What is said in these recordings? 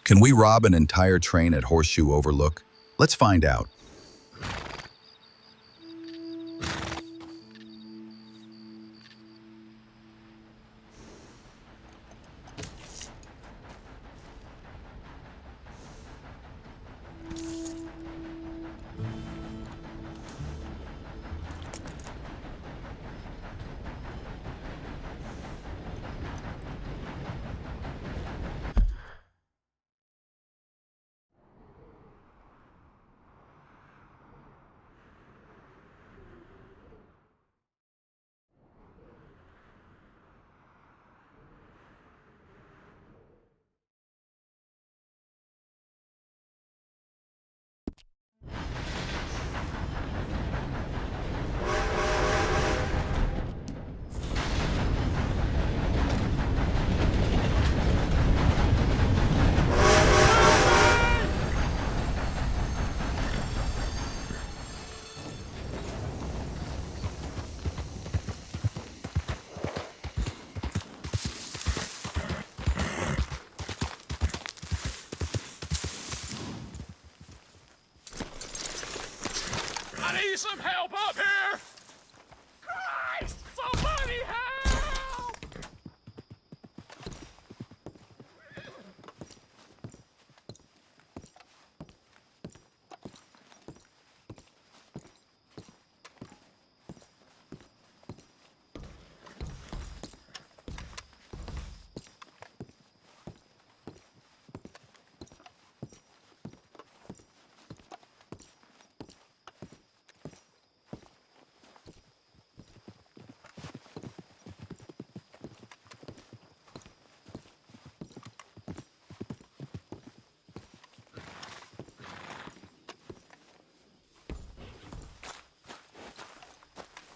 Can we rob an entire train at Horseshoe Overlook? Let's find out. I need some help up here! Christ! Somebody help!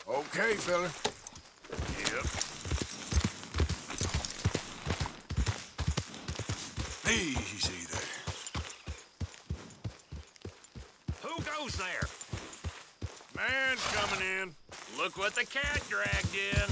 Okay, fella. Yep. Easy there. Who goes there? Man's coming in. Look what the cat dragged in.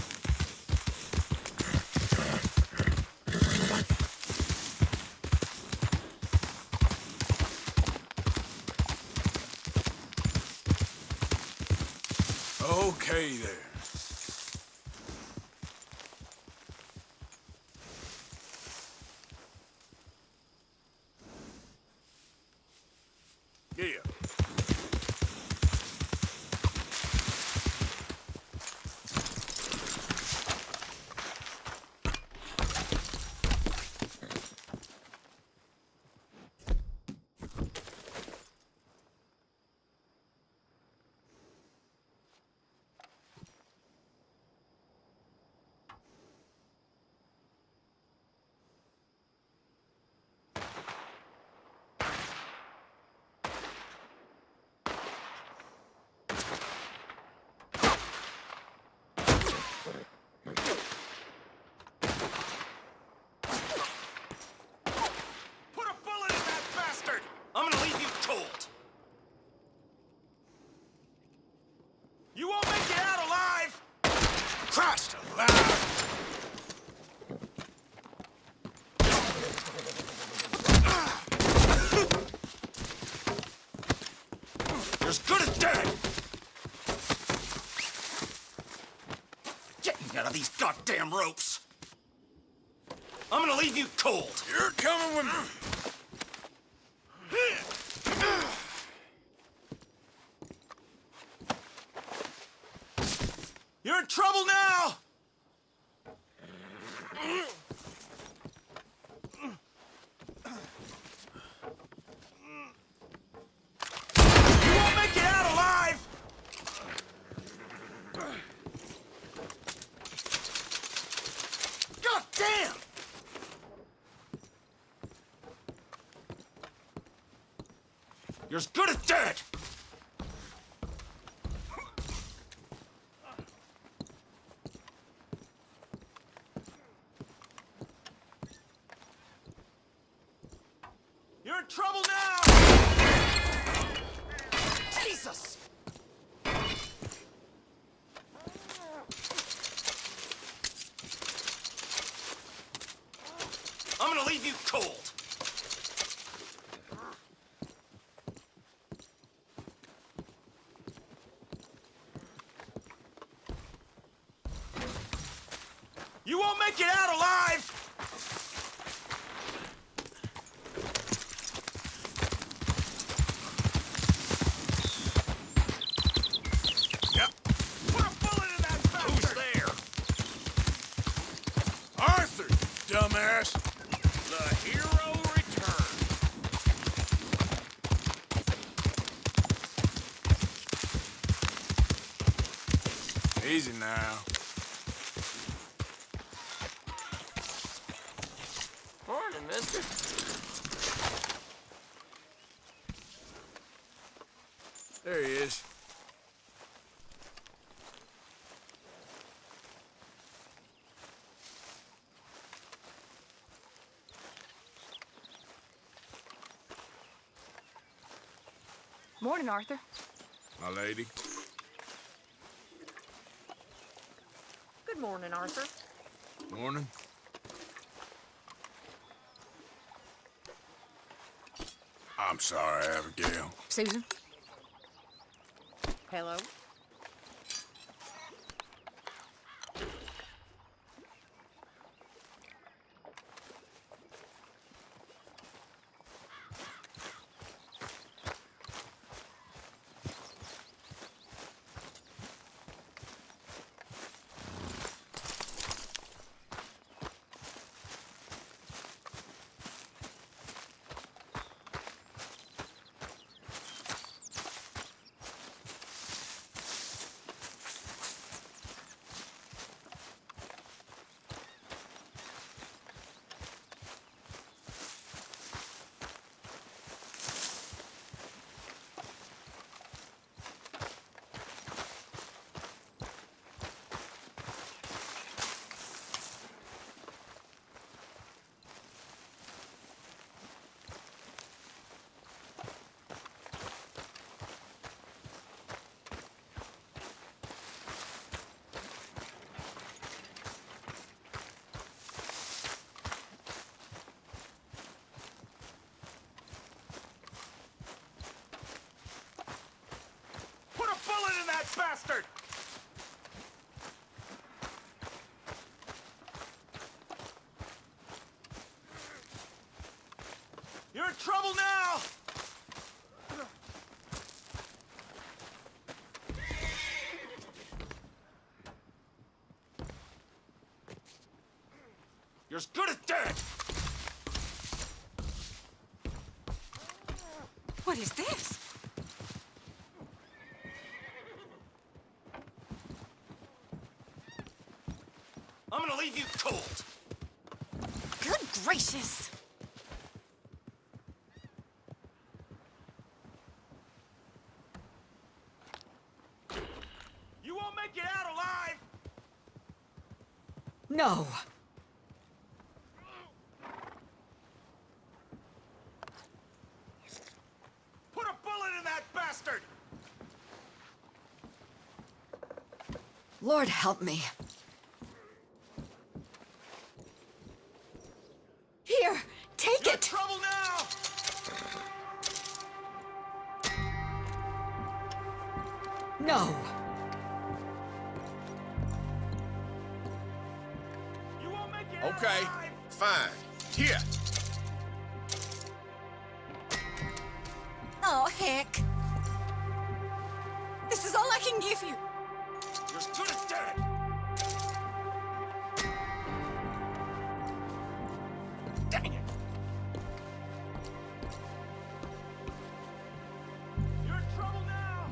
Okay there. Yeah. Put a bullet in that bastard! I'm gonna leave you cold. You won't make it out alive! Christ alive! You're as good as dead! Get me out of these goddamn ropes! I'm gonna leave you cold! You're coming with me. You're in trouble now! You won't make it out alive! God damn! You're as good as dead! You're in trouble now! Jesus! I'm gonna leave you cold. make it out alive! Yep. Put a bullet in that bastard! Who's there? Arthur, dumbass! The hero returns. Easy now. Morning, mister. There he is. Morning, Arthur. My lady. Good morning, Arthur. Morning. I'm sorry, Abigail. Susan. Hello. Put a bullet in that bastard! You're in trouble now! You're as good as dead! What is this? I'm gonna leave you cold! Good gracious! You won't make it out alive! No. Put a bullet in that bastard! Lord help me. Here, take You're in it! trouble now! No. You won't make it out Okay, alive! fine. Here. Oh, heck. This is all I can give you. You're as good as dead! Dang it! You're in trouble now!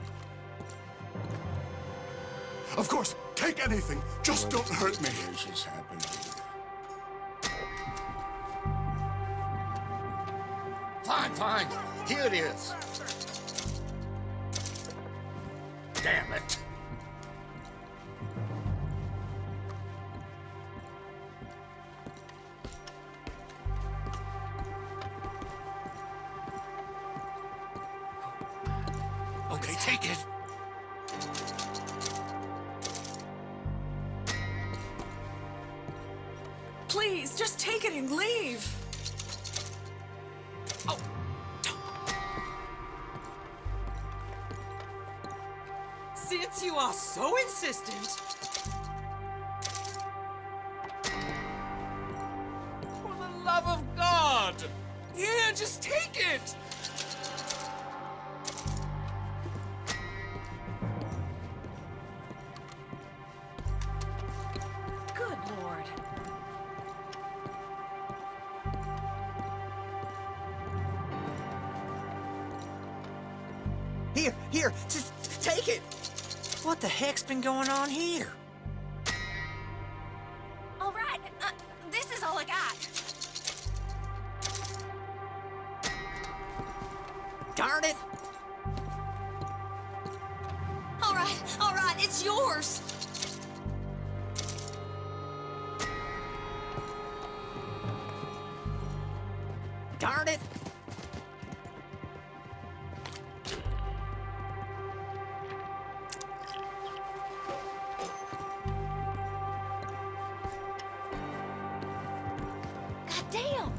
Of course, take anything. Just don't hurt me. This has happened here. Fine, fine. Here it is. Damn it. Okay, take it. Please, just take it and leave. Oh, Since you are so insistent. Yeah, just take it! Good Lord. Here, just take it. What the heck's been going on here? All right, this is all I got. Darn it! All right, it's yours. Darn it! God damn.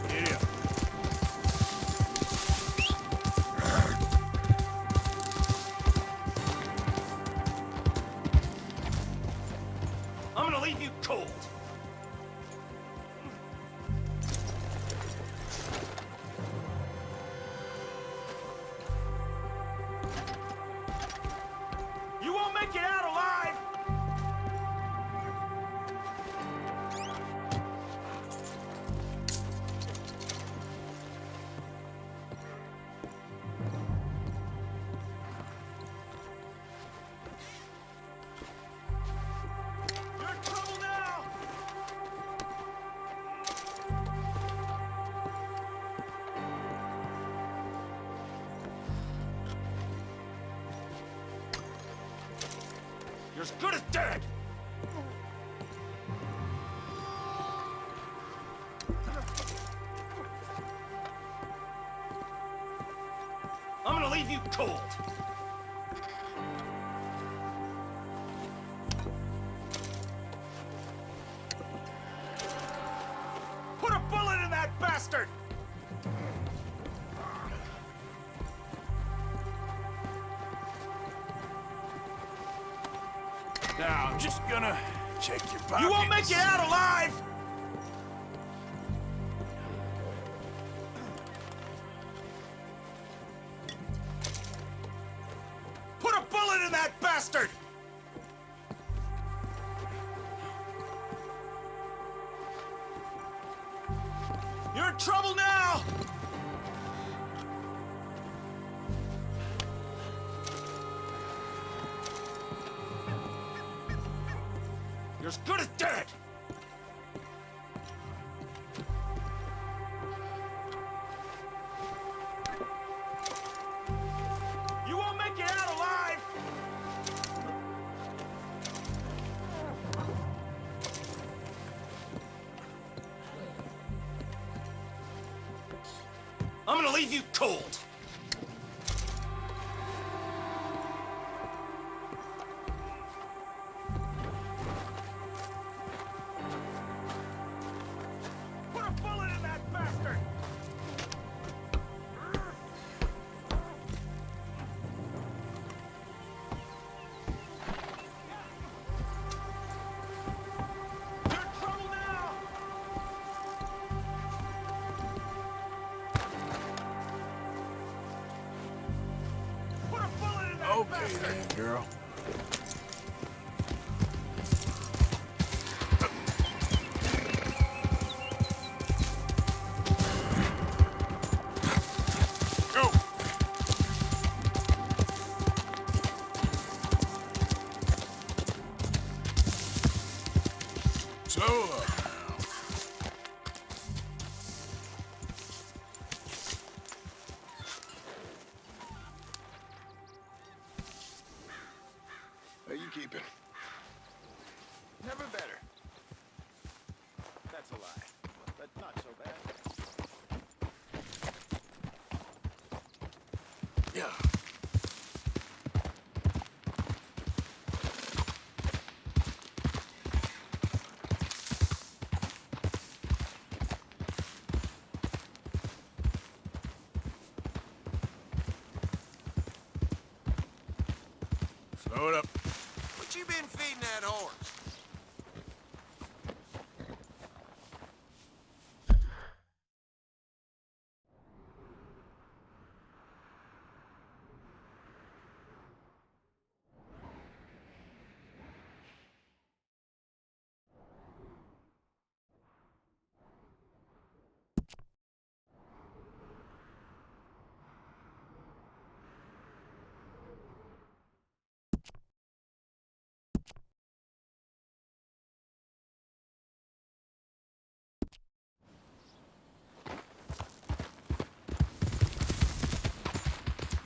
Here. I'm gonna leave you cold. You won't make it out alive! You're in trouble now! You're as good as dead! I'm gonna leave you cold! Put a bullet in that bastard! Now, I'm just gonna check your pockets. You won't make it out alive! Put a bullet in that bastard! You're in trouble now! You're as good as dead! You won't make it out alive! I'm gonna leave you cold. Put a bullet in that bastard! You're in trouble now! Put a bullet in that Okay bastard! then, girl. Go! Slow up. How you keeping? Never better. That's a lie, but not so bad. Yeah. Slow it up. What you been feeding that horse?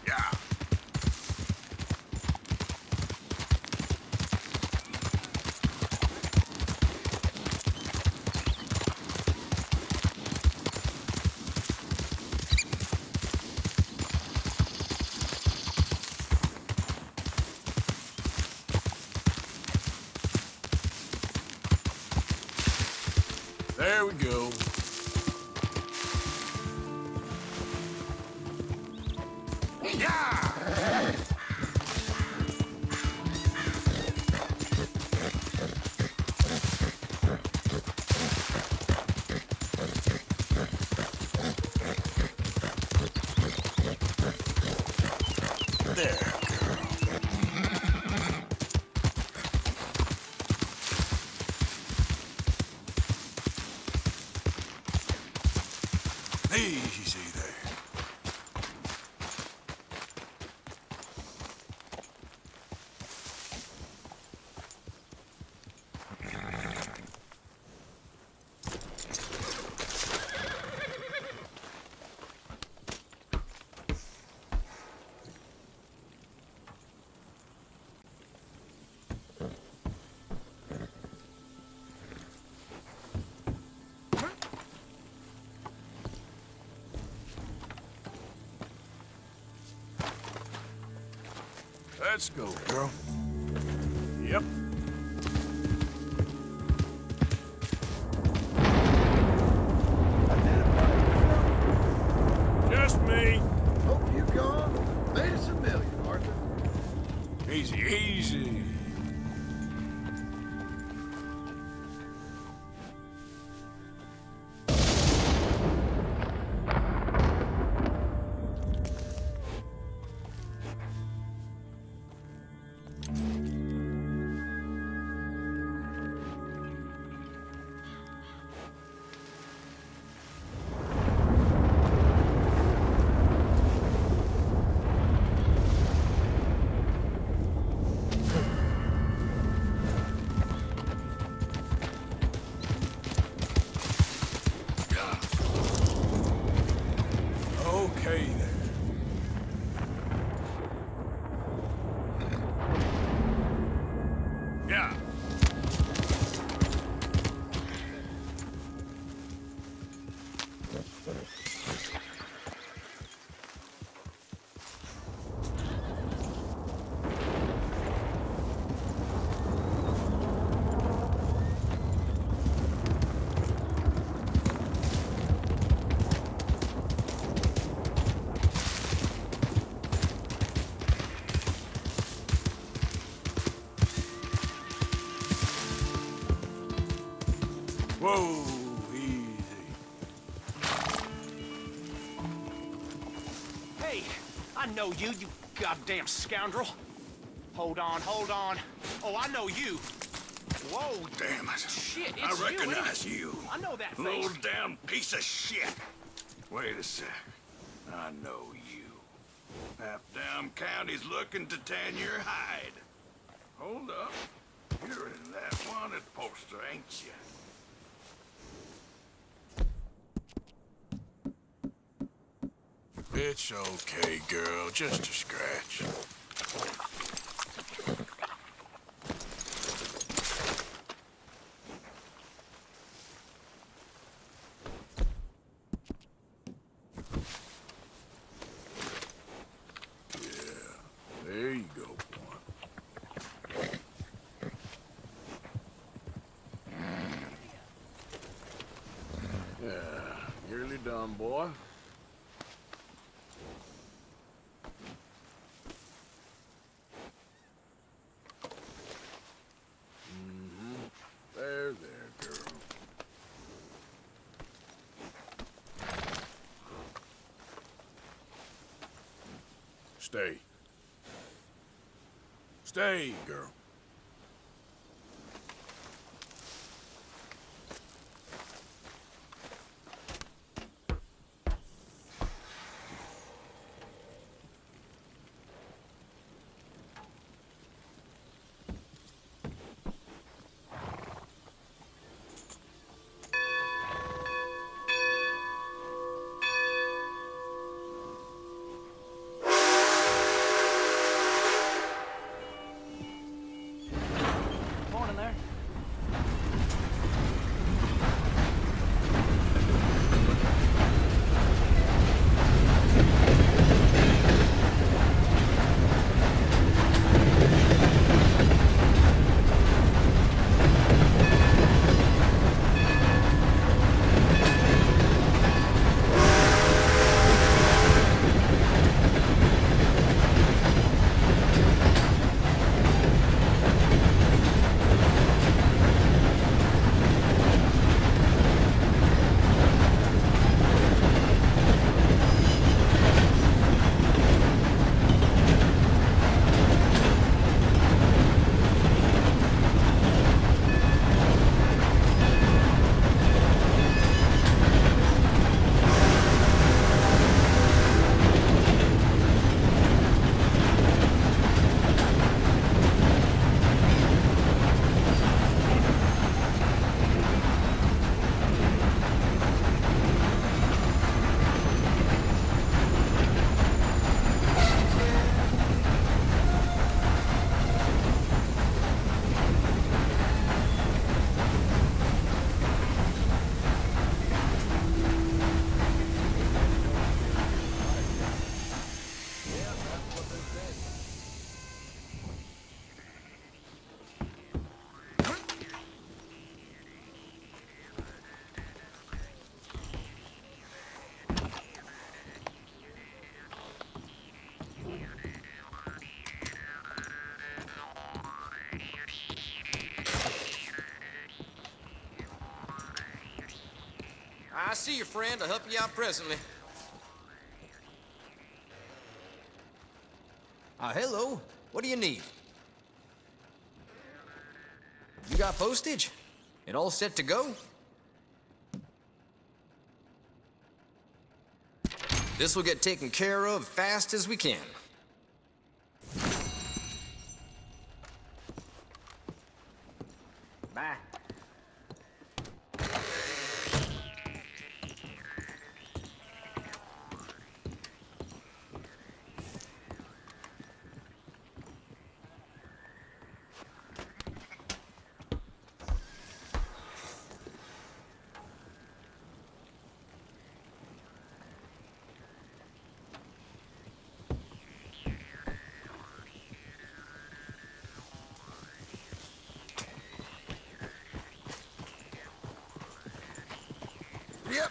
Yeah. There we go. Yeah! There, girl. Easy there. Let's go, girl. Yep. Just me. Hope you gone. Made us a million, Arthur. Easy, easy. Okay then. Yeah. Whoa, easy. Hey, I know you, you goddamn scoundrel. Hold on, hold on. Oh, I know you. Whoa, Damn it. shit, I it's recognize you. you. I know that face. Little damn piece of shit. Wait a sec. I know you. Half damn county's looking to tan your hide. Hold up. You're in that wanted poster, ain't you? It's okay, girl. Just a scratch. There you go, boy. Yeah, nearly done, boy. There, girl. Stay. Stay, girl. Morning there. I see you, friend. I'll help you out presently. Hello. What do you need? You got postage? It all set to go? This will get taken care of fast as we can. Bye. Yep,